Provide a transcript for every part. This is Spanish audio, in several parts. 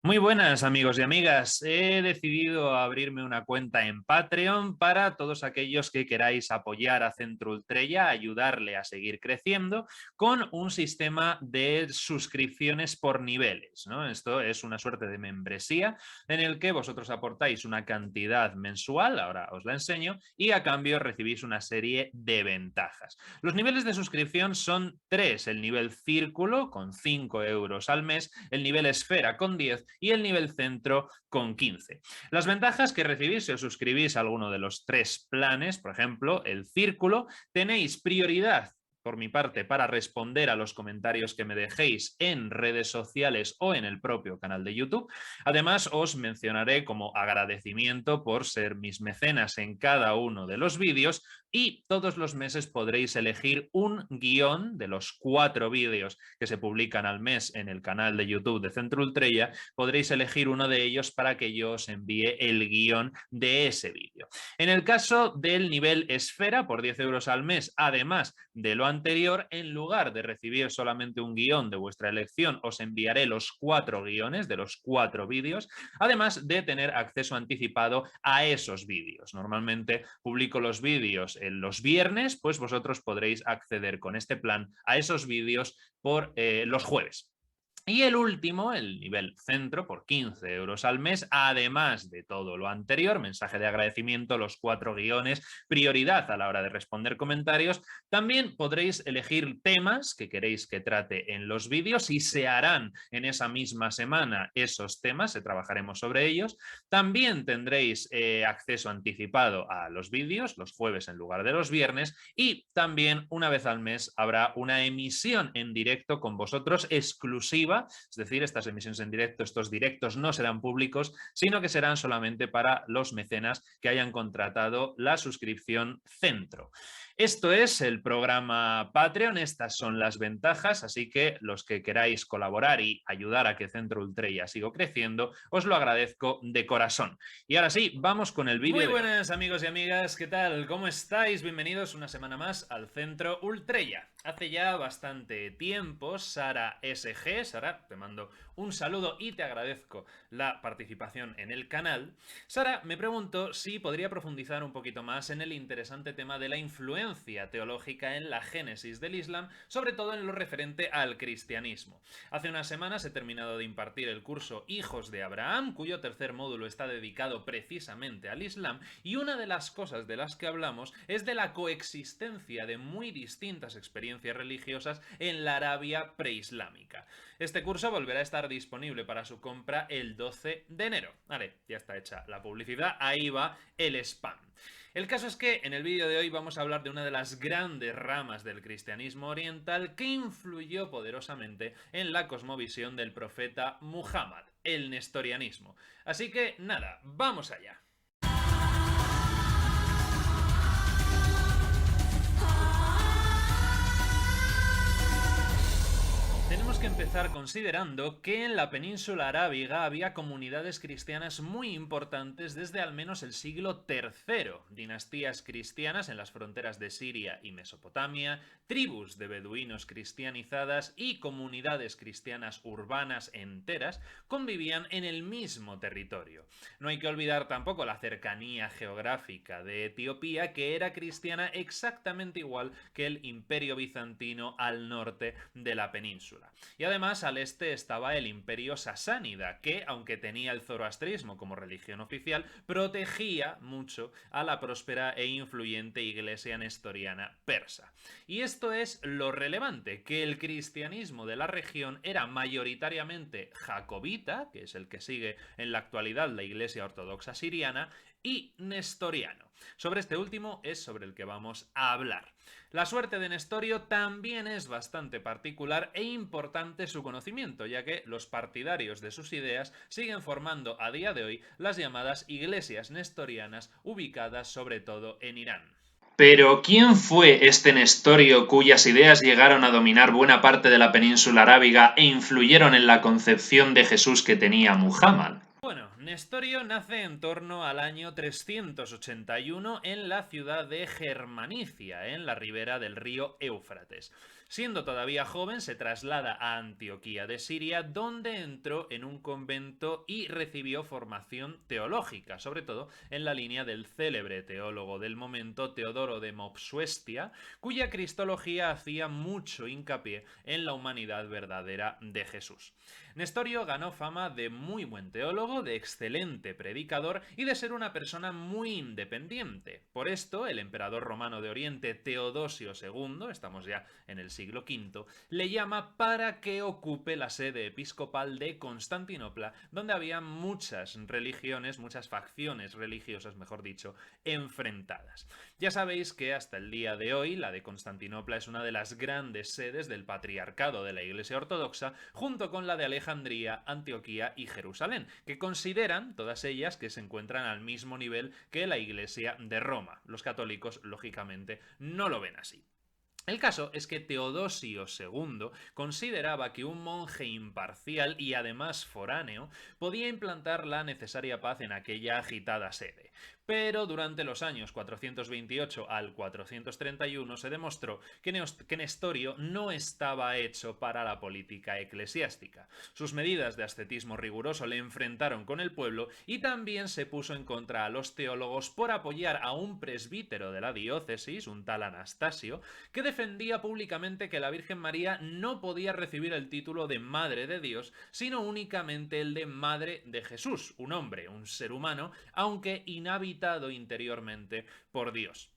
Muy buenas amigos y amigas, he decidido abrirme una cuenta en Patreon para todos aquellos que queráis apoyar a Centro Ultrella, ayudarle a seguir creciendo con un sistema de suscripciones por niveles, ¿no? Esto es una suerte de membresía en el que vosotros aportáis una cantidad mensual, ahora os la enseño, y a cambio recibís una serie de ventajas. Los niveles de suscripción son tres: el nivel Círculo con 5 euros al mes, el nivel Esfera con 10 y el nivel Centro con 15. Las ventajas que recibís si os suscribís a alguno de los tres planes, por ejemplo, el Círculo, tenéis prioridad por mi parte para responder a los comentarios que me dejéis en redes sociales o en el propio canal de YouTube. Además, os mencionaré como agradecimiento por ser mis mecenas en cada uno de los vídeos, y todos los meses podréis elegir un guión de los 4 vídeos que se publican al mes en el canal de YouTube de Centro Ultrella. Podréis elegir uno de ellos para que yo os envíe el guión de ese vídeo. En el caso del nivel Esfera, por 10 euros al mes, además de lo anterior, en lugar de recibir solamente un guión de vuestra elección, os enviaré los 4 guiones de los 4 vídeos, además de tener acceso anticipado a esos vídeos. Normalmente publico los vídeos en los viernes, pues vosotros podréis acceder con este plan a esos vídeos por los jueves. Y el último, el nivel Centro, por 15 euros al mes, además de todo lo anterior, mensaje de agradecimiento, los 4 guiones, prioridad a la hora de responder comentarios. También podréis elegir temas que queréis que trate en los vídeos y se harán en esa misma semana esos temas, trabajaremos sobre ellos. También tendréis acceso anticipado a los vídeos, los jueves en lugar de los viernes, y también una vez al mes habrá una emisión en directo con vosotros exclusiva. Es decir, estas emisiones en directo, estos directos no serán públicos, sino que serán solamente para los mecenas que hayan contratado la suscripción Centro. Esto es el programa Patreon, estas son las ventajas, así que los que queráis colaborar y ayudar a que Centro Ultrella siga creciendo, os lo agradezco de corazón. Y ahora sí, vamos con el vídeo. Muy buenas amigos y amigas, ¿qué tal? ¿Cómo estáis? Bienvenidos una semana más al Centro Ultrella. Hace ya bastante tiempo, Sara SG, Sara, te mando un saludo y te agradezco la participación en el canal. Sara me preguntó si podría profundizar un poquito más en el interesante tema de la influencia teológica en la génesis del Islam, sobre todo en lo referente al cristianismo. Hace unas semanas he terminado de impartir el curso Hijos de Abraham, cuyo tercer módulo está dedicado precisamente al Islam, y una de las cosas de las que hablamos es de la coexistencia de muy distintas experiencias religiosas en la Arabia preislámica. Este curso volverá a estar disponible para su compra el 12 de enero. Vale, ya está hecha la publicidad, ahí va el spam. El caso es que en el vídeo de hoy vamos a hablar de una de las grandes ramas del cristianismo oriental que influyó poderosamente en la cosmovisión del profeta Muhammad, el nestorianismo. Así que nada, vamos allá. Tenemos que empezar considerando que en la península arábiga había comunidades cristianas muy importantes desde al menos el siglo III, dinastías cristianas en las fronteras de Siria y Mesopotamia, tribus de beduinos cristianizadas y comunidades cristianas urbanas enteras convivían en el mismo territorio. No hay que olvidar tampoco la cercanía geográfica de Etiopía, que era cristiana exactamente igual que el Imperio Bizantino al norte de la península. Y además al este estaba el Imperio Sasánida, que, aunque tenía el zoroastrismo como religión oficial, protegía mucho a la próspera e influyente iglesia nestoriana persa. Y esto es lo relevante, que el cristianismo de la región era mayoritariamente jacobita, que es el que sigue en la actualidad la iglesia ortodoxa siriana, y nestoriano. Sobre este último es sobre el que vamos a hablar. La suerte de Nestorio también es bastante particular e importante su conocimiento, ya que los partidarios de sus ideas siguen formando a día de hoy las llamadas iglesias nestorianas, ubicadas sobre todo en Irán. Pero, ¿quién fue este Nestorio cuyas ideas llegaron a dominar buena parte de la península arábiga e influyeron en la concepción de Jesús que tenía Muhammad? Bueno, Nestorio nace en torno al año 381 en la ciudad de Germanicia, en la ribera del río Éufrates. Siendo todavía joven, se traslada a Antioquía de Siria, donde entró en un convento y recibió formación teológica, sobre todo en la línea del célebre teólogo del momento Teodoro de Mopsuestia, cuya cristología hacía mucho hincapié en la humanidad verdadera de Jesús. Nestorio ganó fama de muy buen teólogo, de excelente predicador y de ser una persona muy independiente. Por esto, el emperador romano de Oriente Teodosio II, estamos ya en el siglo V, le llama para que ocupe la sede episcopal de Constantinopla, donde había muchas religiones, muchas facciones religiosas, mejor dicho, enfrentadas. Ya sabéis que hasta el día de hoy la de Constantinopla es una de las grandes sedes del patriarcado de la Iglesia Ortodoxa, junto con la de Alejandría, Antioquía y Jerusalén, que consideran todas ellas que se encuentran al mismo nivel que la Iglesia de Roma. Los católicos, lógicamente, no lo ven así. El caso es que Teodosio II consideraba que un monje imparcial y además foráneo podía implantar la necesaria paz en aquella agitada sede. Pero durante los años 428 al 431 se demostró que Nestorio no estaba hecho para la política eclesiástica. Sus medidas de ascetismo riguroso le enfrentaron con el pueblo y también se puso en contra a los teólogos por apoyar a un presbítero de la diócesis, un tal Anastasio, que defendía públicamente que la Virgen María no podía recibir el título de Madre de Dios, sino únicamente el de Madre de Jesús, un hombre, un ser humano, aunque inhabitado interiormente por Dios.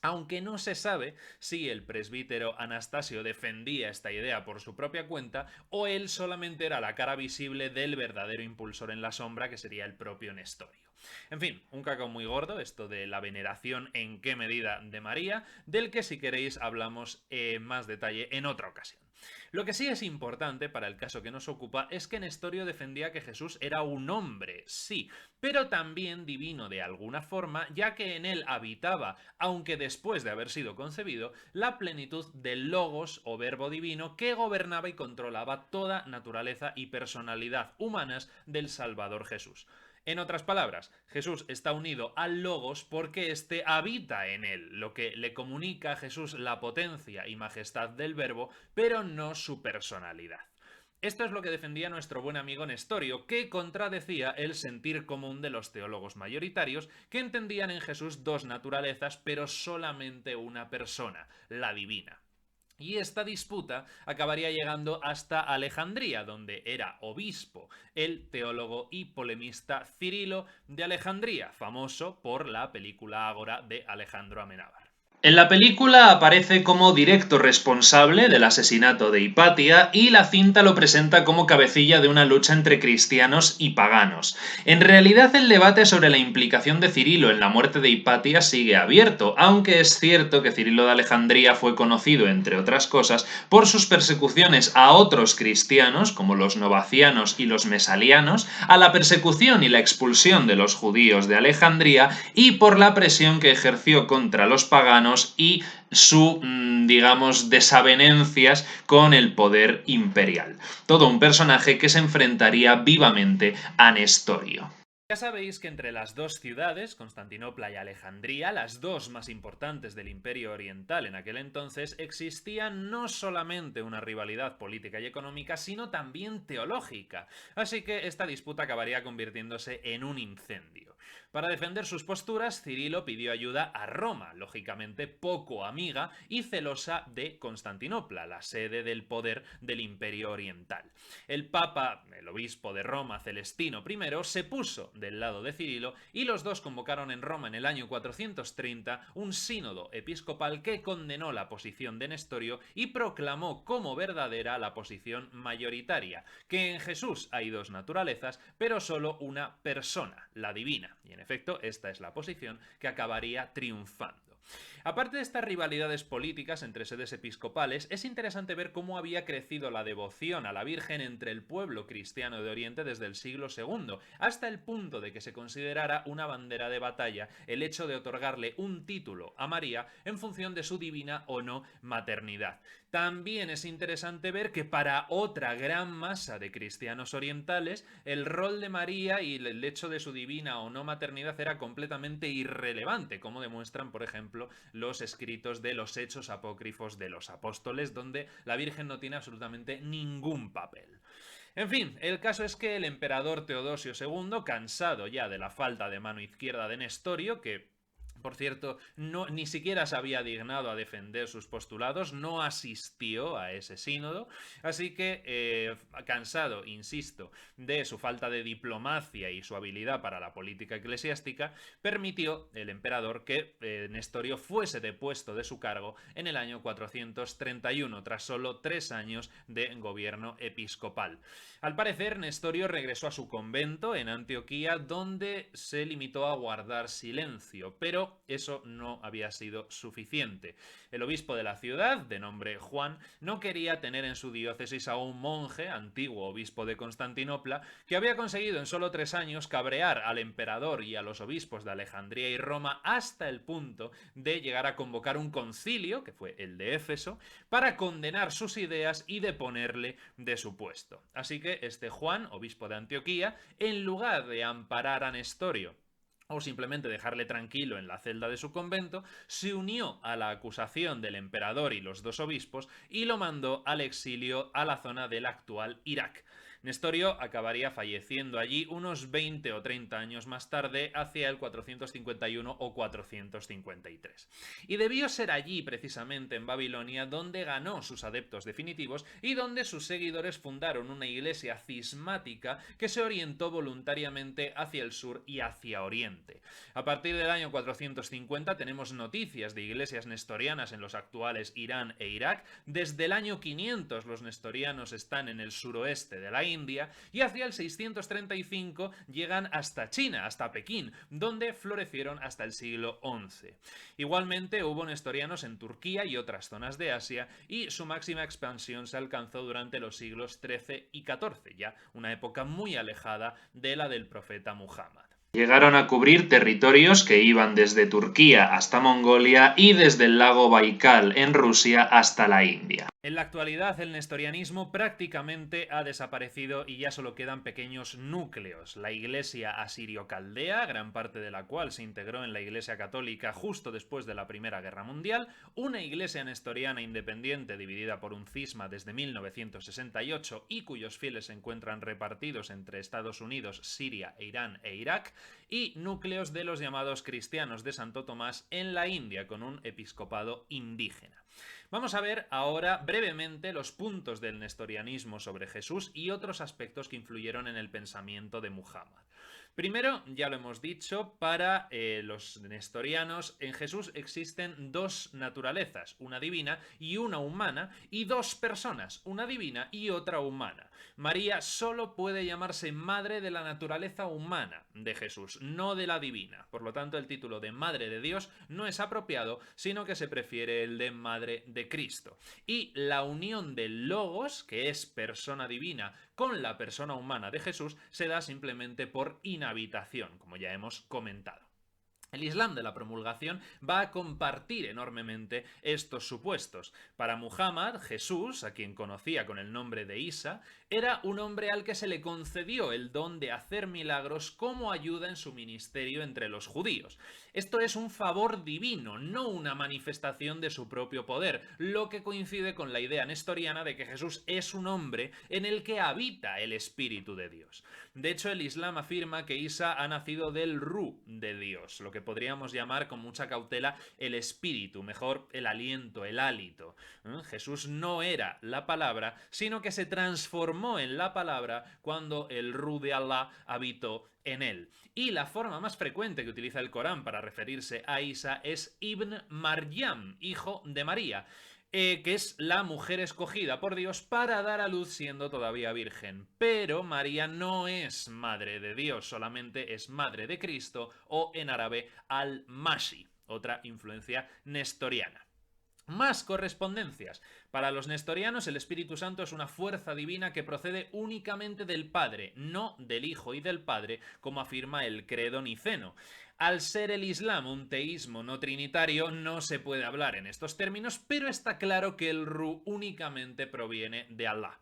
Aunque no se sabe si el presbítero Anastasio defendía esta idea por su propia cuenta o él solamente era la cara visible del verdadero impulsor en la sombra, que sería el propio Nestorio. En fin, un cacao muy gordo, esto de la veneración en qué medida de María, del que si queréis hablamos en más detalle en otra ocasión. Lo que sí es importante para el caso que nos ocupa es que Nestorio defendía que Jesús era un hombre, sí, pero también divino de alguna forma, ya que en él habitaba, aunque después de haber sido concebido, la plenitud del logos o verbo divino que gobernaba y controlaba toda naturaleza y personalidad humanas del Salvador Jesús. En otras palabras, Jesús está unido al Logos porque éste habita en él, lo que le comunica a Jesús la potencia y majestad del Verbo, pero no su personalidad. Esto es lo que defendía nuestro buen amigo Nestorio, que contradecía el sentir común de los teólogos mayoritarios, que entendían en Jesús dos naturalezas, pero solamente una persona, la divina. Y esta disputa acabaría llegando hasta Alejandría, donde era obispo el teólogo y polemista Cirilo de Alejandría, famoso por la película Ágora de Alejandro Amenábar. En la película aparece como directo responsable del asesinato de Hipatia y la cinta lo presenta como cabecilla de una lucha entre cristianos y paganos. En realidad el debate sobre la implicación de Cirilo en la muerte de Hipatia sigue abierto, aunque es cierto que Cirilo de Alejandría fue conocido, entre otras cosas, por sus persecuciones a otros cristianos, como los novacianos y los mesalianos, a la persecución y la expulsión de los judíos de Alejandría y por la presión que ejerció contra los paganos y su, digamos, desavenencias con el poder imperial. Todo un personaje que se enfrentaría vivamente a Nestorio. Ya sabéis que entre las dos ciudades, Constantinopla y Alejandría, las dos más importantes del Imperio Oriental en aquel entonces, existía no solamente una rivalidad política y económica, sino también teológica. Así que esta disputa acabaría convirtiéndose en un incendio. Para defender sus posturas, Cirilo pidió ayuda a Roma, lógicamente poco amiga y celosa de Constantinopla, la sede del poder del Imperio Oriental. El Papa, el obispo de Roma, Celestino I, se puso del lado de Cirilo y los dos convocaron en Roma en el año 430 un sínodo episcopal que condenó la posición de Nestorio y proclamó como verdadera la posición mayoritaria, que en Jesús hay dos naturalezas, pero solo una persona, la divina. Y en efecto, esta es la posición que acabaría triunfando. Aparte de estas rivalidades políticas entre sedes episcopales, es interesante ver cómo había crecido la devoción a la Virgen entre el pueblo cristiano de Oriente desde el siglo II, hasta el punto de que se considerara una bandera de batalla el hecho de otorgarle un título a María en función de su divina o no maternidad. También es interesante ver que para otra gran masa de cristianos orientales, el rol de María y el hecho de su divina o no maternidad era completamente irrelevante, como demuestran, por ejemplo, los escritos de los Hechos Apócrifos de los Apóstoles, donde la Virgen no tiene absolutamente ningún papel. En fin, el caso es que el emperador Teodosio II, cansado ya de la falta de mano izquierda de Nestorio, que por cierto, ni siquiera se había dignado a defender sus postulados, no asistió a ese sínodo, así que, cansado, insisto, de su falta de diplomacia y su habilidad para la política eclesiástica, permitió el emperador que Nestorio fuese depuesto de su cargo en el año 431, tras solo 3 años de gobierno episcopal. Al parecer, Nestorio regresó a su convento en Antioquía, donde se limitó a guardar silencio, pero eso no había sido suficiente. El obispo de la ciudad, de nombre Juan, no quería tener en su diócesis a un monje, antiguo obispo de Constantinopla, que había conseguido en solo 3 años cabrear al emperador y a los obispos de Alejandría y Roma hasta el punto de llegar a convocar un concilio, que fue el de Éfeso, para condenar sus ideas y deponerle de su puesto. Así que este Juan, obispo de Antioquía, en lugar de amparar a Nestorio o simplemente dejarle tranquilo en la celda de su convento, se unió a la acusación del emperador y los 2 obispos y lo mandó al exilio a la zona del actual Irak. Nestorio acabaría falleciendo allí unos 20 o 30 años más tarde, hacia el 451 o 453. Y debió ser allí, precisamente en Babilonia, donde ganó sus adeptos definitivos y donde sus seguidores fundaron una iglesia cismática que se orientó voluntariamente hacia el sur y hacia Oriente. A partir del año 450 tenemos noticias de iglesias nestorianas en los actuales Irán e Irak. Desde el año 500 los nestorianos están en el suroeste de la India y hacia el 635 llegan hasta China, hasta Pekín, donde florecieron hasta el siglo XI. Igualmente hubo nestorianos en Turquía y otras zonas de Asia, y su máxima expansión se alcanzó durante los siglos XIII y XIV, ya una época muy alejada de la del profeta Muhammad. Llegaron a cubrir territorios que iban desde Turquía hasta Mongolia y desde el lago Baikal en Rusia hasta la India. En la actualidad el nestorianismo prácticamente ha desaparecido y ya solo quedan pequeños núcleos. La iglesia asirio-caldea, gran parte de la cual se integró en la iglesia católica justo después de la Primera Guerra Mundial, una iglesia nestoriana independiente dividida por un cisma desde 1968 y cuyos fieles se encuentran repartidos entre Estados Unidos, Siria, Irán e Irak, y núcleos de los llamados cristianos de Santo Tomás en la India, con un episcopado indígena. Vamos a ver ahora brevemente los puntos del nestorianismo sobre Jesús y otros aspectos que influyeron en el pensamiento de Muhammad. Primero, ya lo hemos dicho, para los nestorianos en Jesús existen 2 naturalezas, una divina y una humana, y 2 personas, una divina y otra humana. María solo puede llamarse madre de la naturaleza humana de Jesús, no de la divina. Por lo tanto, el título de Madre de Dios no es apropiado, sino que se prefiere el de Madre de Cristo. Y la unión del Logos, que es persona divina, con la persona humana de Jesús, se da simplemente por inhabitación, como ya hemos comentado. El Islam de la promulgación va a compartir enormemente estos supuestos. Para Muhammad, Jesús, a quien conocía con el nombre de Isa, era un hombre al que se le concedió el don de hacer milagros como ayuda en su ministerio entre los judíos. Esto es un favor divino, no una manifestación de su propio poder, lo que coincide con la idea nestoriana de que Jesús es un hombre en el que habita el Espíritu de Dios. De hecho, el Islam afirma que Isa ha nacido del Ruh de Dios, lo que podríamos llamar con mucha cautela el espíritu, mejor el aliento, el hálito. Jesús no era la palabra, sino que se transformó en la palabra cuando el Ruh de Allah habitó en él. Y la forma más frecuente que utiliza el Corán para referirse a Isa es Ibn Maryam, hijo de María, que es la mujer escogida por Dios para dar a luz siendo todavía virgen. Pero María no es madre de Dios, solamente es madre de Cristo, o en árabe al-Mashi, otra influencia nestoriana. Más correspondencias. Para los nestorianos el Espíritu Santo es una fuerza divina que procede únicamente del Padre, no del Hijo y del Padre, como afirma el credo niceno. Al ser el Islam un teísmo no trinitario, no se puede hablar en estos términos, pero está claro que el Ruh únicamente proviene de Allah.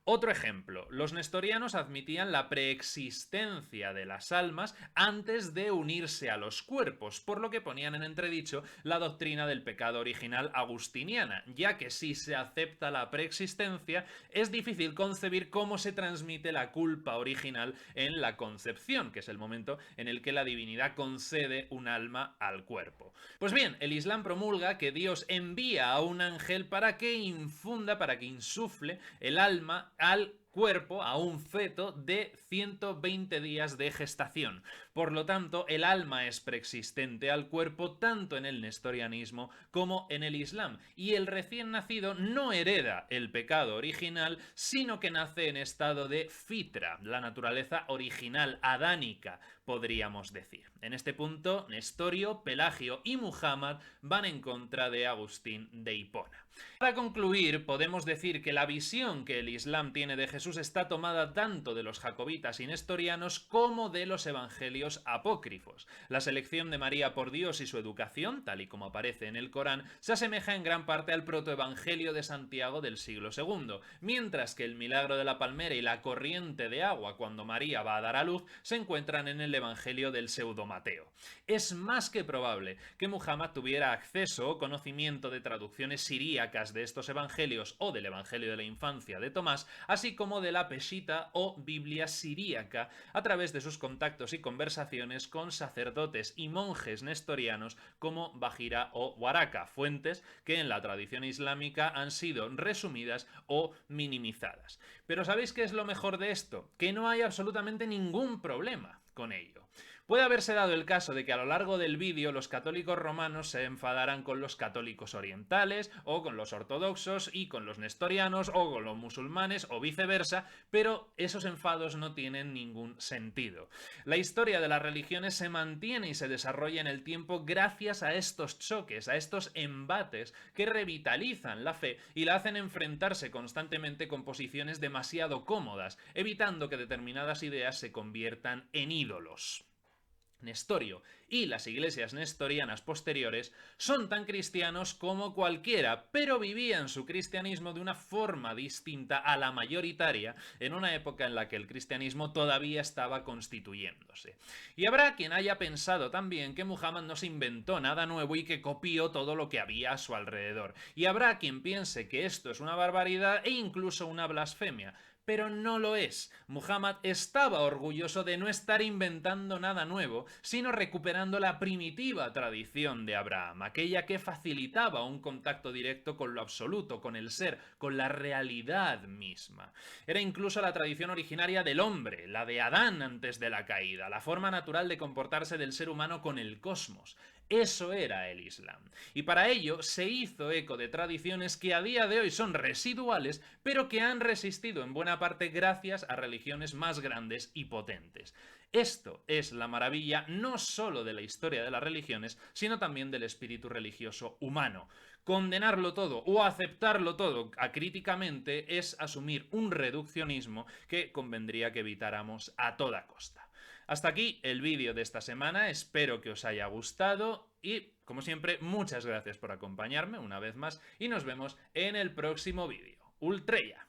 Otro ejemplo, los nestorianos admitían la preexistencia de las almas antes de unirse a los cuerpos, por lo que ponían en entredicho la doctrina del pecado original agustiniana, ya que si se acepta la preexistencia, es difícil concebir cómo se transmite la culpa original en la concepción, que es el momento en el que la divinidad concede un alma al cuerpo. Pues bien, el Islam promulga que Dios envía a un ángel para que insufle el alma al cuerpo, a un feto de 120 días de gestación. Por lo tanto, el alma es preexistente al cuerpo tanto en el nestorianismo como en el Islam, y el recién nacido no hereda el pecado original, sino que nace en estado de fitra, la naturaleza original, adánica, podríamos decir. En este punto, Nestorio, Pelagio y Muhammad van en contra de Agustín de Hipona. Para concluir, podemos decir que la visión que el Islam tiene de Jesús está tomada tanto de los jacobitas y nestorianos como de los evangelios apócrifos. La selección de María por Dios y su educación, tal y como aparece en el Corán, se asemeja en gran parte al protoevangelio de Santiago del siglo II, mientras que el milagro de la palmera y la corriente de agua cuando María va a dar a luz se encuentran en el evangelio del pseudo Mateo. Es más que probable que Muhammad tuviera acceso o conocimiento de traducciones siríacas de estos evangelios o del evangelio de la infancia de Tomás, así como de la Peshita o Biblia siríaca, a través de sus contactos y conversaciones con sacerdotes y monjes nestorianos como Bajira o Waraka, fuentes que en la tradición islámica han sido resumidas o minimizadas. Pero ¿sabéis qué es lo mejor de esto? Que no hay absolutamente ningún problema con ello. Puede haberse dado el caso de que a lo largo del vídeo los católicos romanos se enfadaran con los católicos orientales, o con los ortodoxos, y con los nestorianos, o con los musulmanes, o viceversa, pero esos enfados no tienen ningún sentido. La historia de las religiones se mantiene y se desarrolla en el tiempo gracias a estos choques, a estos embates que revitalizan la fe y la hacen enfrentarse constantemente con posiciones demasiado cómodas, evitando que determinadas ideas se conviertan en ídolos. Nestorio y las iglesias nestorianas posteriores son tan cristianos como cualquiera, pero vivían su cristianismo de una forma distinta a la mayoritaria en una época en la que el cristianismo todavía estaba constituyéndose. Y habrá quien haya pensado también que Muhammad no se inventó nada nuevo y que copió todo lo que había a su alrededor. Y habrá quien piense que esto es una barbaridad e incluso una blasfemia. Pero no lo es. Muhammad estaba orgulloso de no estar inventando nada nuevo, sino recuperando la primitiva tradición de Abraham, aquella que facilitaba un contacto directo con lo absoluto, con el ser, con la realidad misma. Era incluso la tradición originaria del hombre, la de Adán antes de la caída, la forma natural de comportarse del ser humano con el cosmos. Eso era el Islam. Y para ello se hizo eco de tradiciones que a día de hoy son residuales, pero que han resistido en buena parte gracias a religiones más grandes y potentes. Esto es la maravilla no solo de la historia de las religiones, sino también del espíritu religioso humano. Condenarlo todo o aceptarlo todo acríticamente es asumir un reduccionismo que convendría que evitáramos a toda costa. Hasta aquí el vídeo de esta semana, espero que os haya gustado y, como siempre, muchas gracias por acompañarme una vez más y nos vemos en el próximo vídeo. Ultreya.